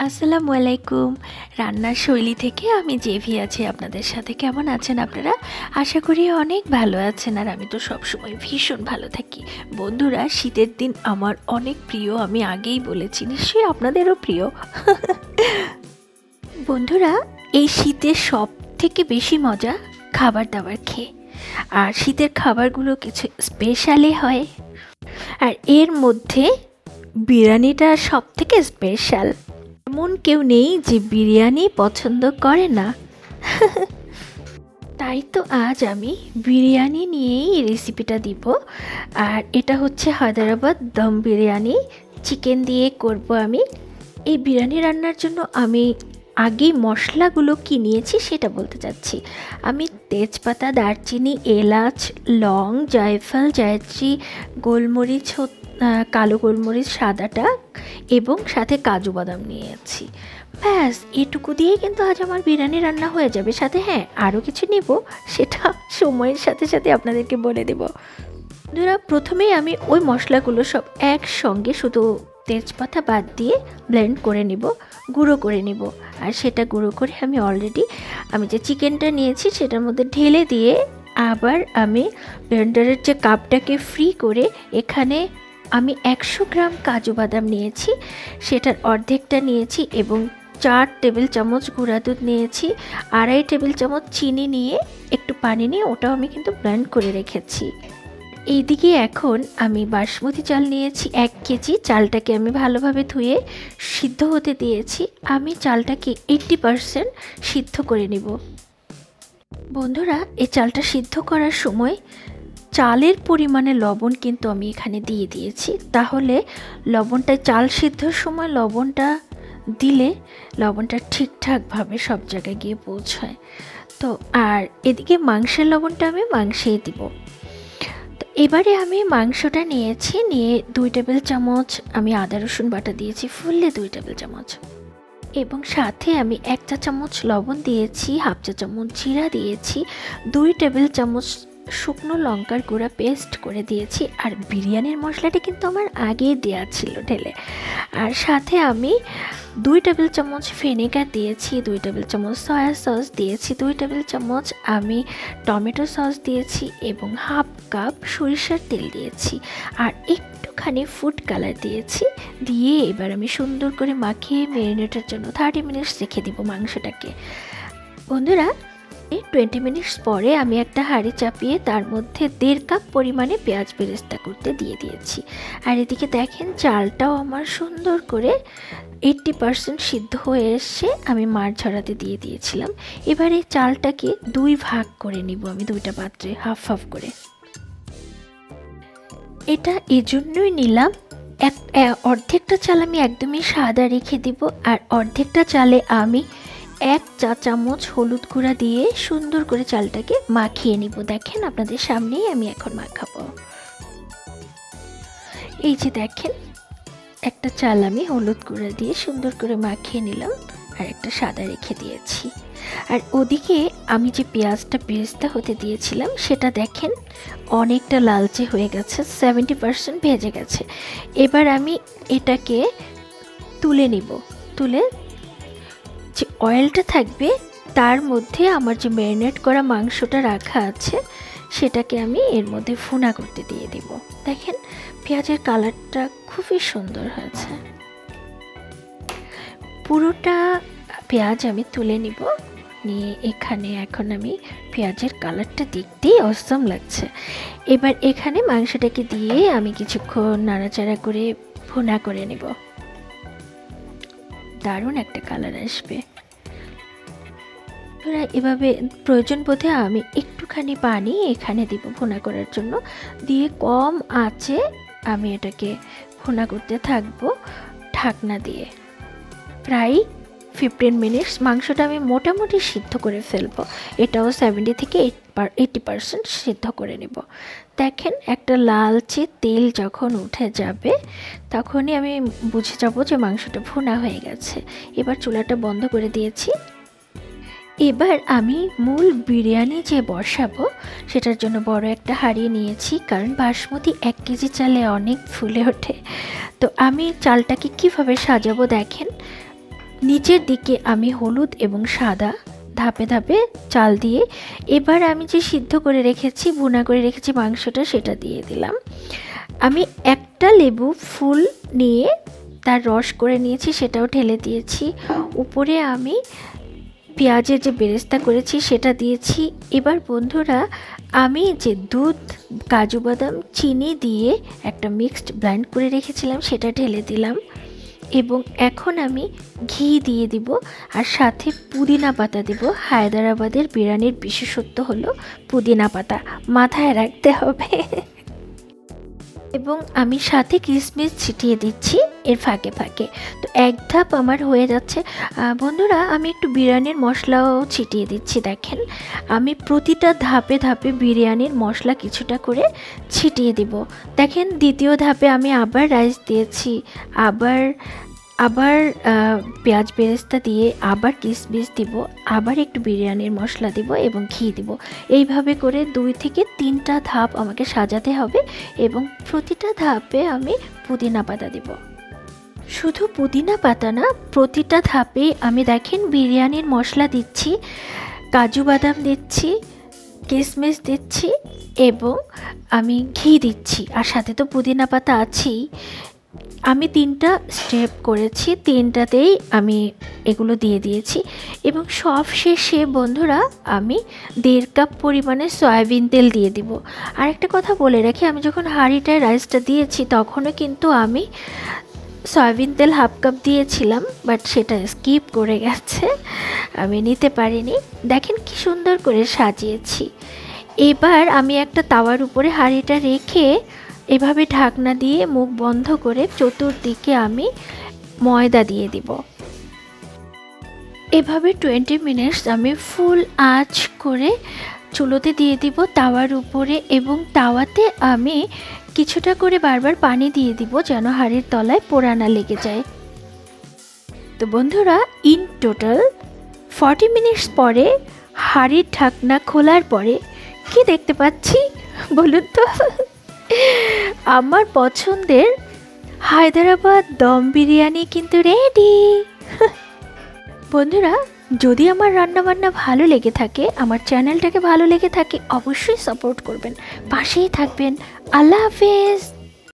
আসসালামু আলাইকুম। রান্নার শৈলী থেকে আমি জেভি আছি আপনাদের সাথে। কেমন আছেন আপনারা? আশা করি অনেক ভালো আছেন। আর আমি তো সবসময় ভীষণ ভালো থাকি। বন্ধুরা, শীতের দিন আমার অনেক প্রিয়, আমি আগেই বলেছি, নিশ্চয়ই আপনাদেরও প্রিয়। বন্ধুরা, এই শীতের সব থেকে বেশি মজা খাবার দাবার খেয়ে। আর শীতের খাবারগুলো কিছু স্পেশালি হয়, আর এর মধ্যে বিরিয়ানিটা সব থেকে স্পেশাল। এমন কেউ নেই যে বিরিয়ানি পছন্দ করে না। তাই তো আজ আমি বিরিয়ানি নিয়েই রেসিপিটা দিব। আর এটা হচ্ছে হায়দ্রাবাদ দম বিরিয়ানি, চিকেন দিয়ে করব আমি। এই বিরিয়ানি রান্নার জন্য আমি আগেই মশলাগুলো কি নিয়েছি সেটা বলতে চাচ্ছি। আমি তেজপাতা, দারচিনি, এলাচ, লং, জায়ফল, জায়ত্রী, গোলমরিচ, কালো গোলমরিচ সাদাটা এবং সাথে কাজু বাদাম নিয়েছি। ব্যাস এটুকু দিয়েই কিন্তু আজ আমার বিরিয়ানি রান্না হয়ে যাবে। সাথে হ্যাঁ, আরও কিছু নেব, সেটা সময়ের সাথে সাথে আপনাদেরকে বলে দেব। বন্ধুরা, প্রথমেই আমি ওই মশলাগুলো সব একসঙ্গে শুধু তেজপাতা বাদ দিয়ে ব্লেন্ড করে নিব, গুঁড়ো করে নিব। আর সেটা গুঁড়ো করে আমি যে চিকেনটা নিয়েছি সেটার মধ্যে ঢেলে দিয়ে আবার আমি ব্লেন্ডারের যে কাপটাকে ফ্রি করে এখানে আমি 100 গ্রাম কাজু বাদাম নিয়েছি, সেটার অর্ধেকটা নিয়েছি এবং 4 টেবিল চামচ গুঁড়া দুধ নিয়েছি, 2.5 টেবিল চামচ চিনি নিয়ে একটু পানি নিয়ে ওটাও আমি কিন্তু ব্লেন্ড করে রেখেছি। এইদিকে এখন আমি বাসমতি চাল নিয়েছি 1 কেজি। চালটাকে আমি ভালোভাবে ধুয়ে সিদ্ধ হতে দিয়েছি। আমি চালটাকে 80% সিদ্ধ করে নিব। বন্ধুরা, এই চালটা সিদ্ধ করার সময় চালের পরিমাণে লবণ কিন্তু আমি এখানে দিয়ে দিয়েছি। তাহলে লবণটা, চাল সিদ্ধর সময় লবণটা দিলে লবণটা ঠিকঠাকভাবে সব জায়গায় গিয়ে পৌঁছায়। তো আর এদিকে মাংসের লবণটা আমি মাংসেই দিব। তো এবারে আমি মাংসটা নিয়েছি, নিয়ে 2 টেবিল চামচ আমি আদা রসুন বাটা দিয়েছি, ফুললে 2 টেবিল চামচ, এবং সাথে আমি 1 চা চামচ লবণ দিয়েছি, 1/2 চা চামচ জিরা দিয়েছি, 2 টেবিল চামচ শুকনো লঙ্কার গুঁড়া পেস্ট করে দিয়েছি। আর বিরিয়ানির মশলাটা কিন্তু আমার আগেই দেওয়া ছিল ঢেলে। আর সাথে আমি 2 টেবিল চামচ ভিনেগার দিয়েছি, 2 টেবিল চামচ সয়া সস দিয়েছি, 2 টেবিল চামচ আমি টমেটো সস দিয়েছি এবং 1/2 কাপ সরিষার তেল দিয়েছি। আর একটুখানি ফুড কালার দিয়েছি। দিয়ে এবার আমি সুন্দর করে মাখিয়ে ম্যারিনেটের জন্য 30 মিনিটস রেখে দিব মাংসটাকে। বন্ধুরা, 20 মিনিটস পরে আমি একটা হাঁড়ি চাপিয়ে তার মধ্যে 1.5 কাপ পরিমাণে পেঁয়াজ বেরেস্তা করতে দিয়ে দিয়েছি। আর এদিকে দেখেন চালটাও আমার সুন্দর করে 80% সিদ্ধ হয়ে এসছে। আমি মাড় ঝরাতে দিয়ে দিয়েছিলাম। এবার এই চালটাকে 2 ভাগ করে নিব আমি, 2টা পাত্রে হাফ হাফ করে। এটা এজন্যই নিলাম, অর্ধেকটা চাল আমি একদমই সাদা রেখে দিব, আর অর্ধেকটা চালে আমি 1 চা চামচ হলুদ গুঁড়া দিয়ে সুন্দর করে চালটাকে মাখিয়ে নিব। দেখেন আপনাদের সামনেই আমি এখন মাখাবো। এই যে দেখেন, একটা চাল আমি হলুদ গুঁড়া দিয়ে সুন্দর করে মাখিয়ে নিলাম, আর একটা সাদা রেখে দিয়েছি। আর ওদিকে আমি যে পেঁয়াজটা বেরেস্তা হতে দিয়েছিলাম সেটা দেখেন অনেকটা লালচে হয়ে গেছে, 70% ভেজে গেছে। এবার আমি এটাকে তুলে নিব। তুলে যে অয়েলটা থাকবে তার মধ্যে আমার যে ম্যারিনেট করা মাংসটা রাখা আছে সেটাকে আমি এর মধ্যে ভুনা করতে দিয়ে দিব। দেখেন পেঁয়াজের কালারটা খুবই সুন্দর হয়েছে। পুরোটা পেঁয়াজ আমি তুলে নিব, নিয়ে এখানে এখন আমি পেঁয়াজের কালারটা দেখতেই অসম লাগছে। এবার এখানে মাংসটাকে দিয়ে আমি কিছুক্ষণ নাড়াচাড়া করে ভুনা করে নেব। দারুণ একটা কালার আসবে। এভাবে প্রয়োজন বোধে আমি একটুখানি পানি এখানে দিব ভুনা করার জন্য, দিয়ে কম আঁচে আমি এটাকে ভুনা করতে থাকবো ঢাকনা দিয়ে। প্রায় 15 মিনিটস মাংসটা আমি মোটামুটি সিদ্ধ করে ফেলবো। এটাও 70 থেকে 80% সিদ্ধ করে নেব। দেখেন একটা লালচে তেল যখন উঠে যাবে তখনই আমি বুঝে যাব যে মাংসটা ভুনা হয়ে গেছে। এবার চুলাটা বন্ধ করে দিয়েছি। এবার আমি মূল বিরিয়ানি যে বসাবো সেটার জন্য বড় একটা হাঁড়ি নিয়েছি, কারণ বাসমতি 1 কেজি চালে অনেক ফুলে ওঠে। তো আমি চালটাকে কিভাবে সাজাবো দেখেন, নিচের দিকে আমি হলুদ এবং সাদা ধাপে ধাপে চাল দিয়ে এবার আমি যে সিদ্ধ করে রেখেছি, ভুনা করে রেখেছি মাংসটা, সেটা দিয়ে দিলাম। আমি একটা লেবু ফুল নিয়ে তার রস করে নিয়েছি, সেটাও ঢেলে দিয়েছি। উপরে আমি পেঁয়াজের যে বেরেস্তা করেছি সেটা দিয়েছি। এবার বন্ধুরা, আমি যে দুধ, কাজু বাদাম, চিনি দিয়ে একটা মিক্সড ব্লেন্ড করে রেখেছিলাম সেটা ঢেলে দিলাম। এবং এখন আমি ঘি দিয়ে দিব আর সাথে পুদিনা পাতা দিব। হায়দ্রাবাদের বিরিয়ানির বিশেষত্ব হলো পুদিনা পাতা, মাথায় রাখতে হবে। এবং আমি সাথে কিশমিশ ছিটিয়ে দিচ্ছি এর ফাঁকে ফাঁকে। তো এক ধাপ আমার হয়ে যাচ্ছে। বন্ধুরা, আমি একটু বিরিয়ানির মশলাও ছিটিয়ে দিচ্ছি। দেখেন, আমি প্রতিটা ধাপে ধাপে বিরিয়ানির মশলা কিছুটা করে ছিটিয়ে দিব। দেখেন, দ্বিতীয় ধাপে আমি আবার রাইস দিয়েছি, আবার পেঁয়াজ বেরেস্তা দিয়ে আবার কিশমিশ দিব, আবার একটু বিরিয়ানির মশলা দিব এবং ঘি দিব। এইভাবে করে 2 থেকে 3টা ধাপ আমাকে সাজাতে হবে এবং প্রতিটা ধাপে আমি পুদিনা পাতা দিব। শুধু পুদিনা পাতা না, প্রতিটা ধাপে আমি দেখেন বিরিয়ানির মশলা দিচ্ছি, কাজু বাদাম দিচ্ছি, কিশমিশ দিচ্ছি এবং আমি ঘি দিচ্ছি, আর সাথে তো পুদিনা পাতা আছেই। আমি 3টা স্টেপ করেছি, 3টাতেই আমি এগুলো দিয়ে দিয়েছি। এবং সব শেষে বন্ধুরা, আমি 1.5 কাপ পরিমাণে সয়াবিন তেল দিয়ে দিব। আর একটা কথা বলে রাখি, আমি যখন হাঁড়িটায় রাইসটা দিয়েছি তখনও কিন্তু আমি সয়াবিন তেল 1/2 কাপ দিয়েছিলাম, বাট সেটা স্কিপ করে গেছে, আমি নিতে পারিনি। দেখেন কি সুন্দর করে সাজিয়েছি। এবার আমি একটা তাওয়ার উপরে হাঁড়িটা রেখে এভাবে ঢাকনা দিয়ে মুখ বন্ধ করে চতুর্দিকে আমি ময়দা দিয়ে দিব। এভাবে 20 মিনিটস আমি ফুল আঁচ করে চুলোতে দিয়ে দিব তাওয়ার উপরে, এবং তাওয়াতে আমি কিছুটা করে বারবার পানি দিয়ে দিব যেন হাঁড়ির তলায় পোড়া না লেগে যায়। তো বন্ধুরা, ইন টোটাল 40 মিনিটস পরে হাঁড়ির ঢাকনা খোলার পরে কি দেখতে পাচ্ছি বলুন তো? আমার পছন্দের হায়দ্রাবাদ দম বিরিয়ানি কিন্তু রেডি। বন্ধুরা, যদি আমার রান্নাবান্না ভালো লেগে থাকে, আমার চ্যানেলটাকে ভালো লেগে থাকে, অবশ্যই সাপোর্ট করবেন, পাশেই থাকবেন। আল্লাহ হাফেজ।